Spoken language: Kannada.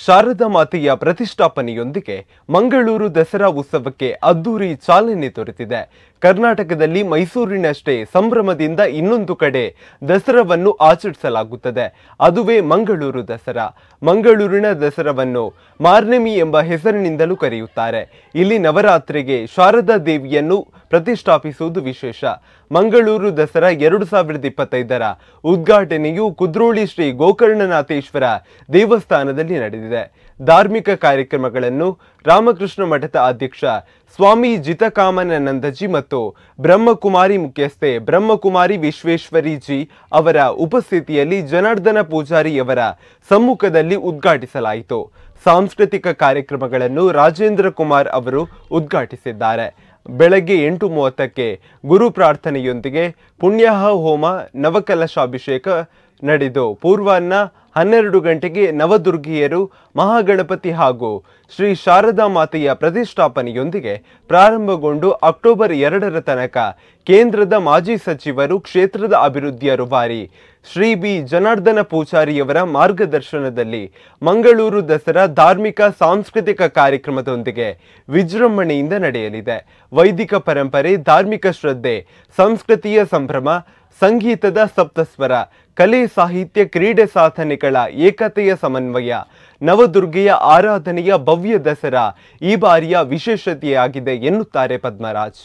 ಶಾರದಾ ಮಾತೆಯ ಪ್ರತಿಷ್ಠಾಪನೆಯೊಂದಿಗೆ ಮಂಗಳೂರು ದಸರಾ ಉತ್ಸವಕ್ಕೆ ಅದ್ದೂರಿ ಚಾಲನೆ ದೊರೆತಿದೆ. ಕರ್ನಾಟಕದಲ್ಲಿ ಮೈಸೂರಿನಷ್ಟೇ ಸಂಭ್ರಮದಿಂದ ಇನ್ನೊಂದು ಕಡೆ ದಸರಾವನ್ನು ಆಚರಿಸಲಾಗುತ್ತದೆ. ಅದುವೇ ಮಂಗಳೂರು ದಸರಾ. ಮಂಗಳೂರಿನ ದಸರಾವನ್ನು ಮಾರ್ನಮಿ ಎಂಬ ಹೆಸರಿನಿಂದಲೂ ಕರೆಯುತ್ತಾರೆ. ಇಲ್ಲಿ ನವರಾತ್ರಿಗೆ ಶಾರದಾ ದೇವಿಯನ್ನು ಪ್ರತಿಷ್ಠಾಪಿಸುವುದು ವಿಶೇಷ. ಮಂಗಳೂರು ದಸರಾ 2025ರ ಉದ್ಘಾಟನೆಯು ಕುದ್ರೋಳಿ ಶ್ರೀ ಗೋಕರ್ಣನಾಥೇಶ್ವರ ದೇವಸ್ಥಾನದಲ್ಲಿ ನಡೆದಿದೆ. ಧಾರ್ಮಿಕ ಕಾರ್ಯಕ್ರಮಗಳನ್ನು ರಾಮಕೃಷ್ಣ ಮಠದ ಅಧ್ಯಕ್ಷ ಸ್ವಾಮಿ ಜಿತಕಾಮನಾನಂದಜಿ ಮತ್ತು ಬ್ರಹ್ಮಕುಮಾರಿ ಮುಖ್ಯಸ್ಥೆ ಬ್ರಹ್ಮಕುಮಾರಿ ವಿಶ್ವೇಶ್ವರಿ ಜಿ ಅವರ ಉಪಸ್ಥಿತಿಯಲ್ಲಿ ಜನಾರ್ದನ ಪೂಜಾರಿಯವರ ಸಮ್ಮುಖದಲ್ಲಿ ಉದ್ಘಾಟಿಸಲಾಯಿತು. ಸಾಂಸ್ಕೃತಿಕ ಕಾರ್ಯಕ್ರಮಗಳನ್ನು ರಾಜೇಂದ್ರ ಕುಮಾರ್ ಅವರು ಉದ್ಘಾಟಿಸಿದ್ದಾರೆ. ಬೆಳಗ್ಗೆ 8:30ಕ್ಕೆ ಗುರು ಪ್ರಾರ್ಥನೆಯೊಂದಿಗೆ ಪುಣ್ಯಾಹ ಹೋಮ ನವಕಲಶಾಭಿಷೇಕ ನಡೆದು ಪೂರ್ವಾಹ್ನ 12 ಗಂಟೆಗೆ ನವದುರ್ಗಿಯರು ಮಹಾಗಣಪತಿ ಹಾಗೂ ಶ್ರೀ ಶಾರದಾ ಮಾತೆಯ ಪ್ರತಿಷ್ಠಾಪನೆಯೊಂದಿಗೆ ಪ್ರಾರಂಭಗೊಂಡು ಅಕ್ಟೋಬರ್ 2ರ ತನಕ ಕೇಂದ್ರದ ಮಾಜಿ ಸಚಿವರು ಕ್ಷೇತ್ರದ ಅಭಿವೃದ್ಧಿಯ ರೂವಾರಿ ಶ್ರೀ ಬಿ ಜನಾರ್ದನ ಪೂಜಾರಿಯವರ ಮಾರ್ಗದರ್ಶನದಲ್ಲಿ ಮಂಗಳೂರು ದಸರಾ ಧಾರ್ಮಿಕ ಸಾಂಸ್ಕೃತಿಕ ಕಾರ್ಯಕ್ರಮದೊಂದಿಗೆ ವಿಜೃಂಭಣೆಯಿಂದ ನಡೆಯಲಿದೆ. ವೈದಿಕ ಪರಂಪರೆ, ಧಾರ್ಮಿಕ ಶ್ರದ್ಧೆ, ಸಂಸ್ಕೃತಿಯ ಸಂಭ್ರಮ, ಸಂಗೀತದ ಸಪ್ತಸ್ವರ, ಕಲೆ, ಸಾಹಿತ್ಯ, ಕ್ರೀಡೆ ಸಾಧನೆಗಳ ಏಕತೆಯ ಸಮನ್ವಯ, ನವದುರ್ಗೆಯ ಆರಾಧನೆಯ ಭವ್ಯ ದಸರಾ ಈ ಬಾರಿಯ ವಿಶೇಷತೆಯಾಗಿದೆ ಎನ್ನುತ್ತಾರೆ ಪದ್ಮರಾಜ್.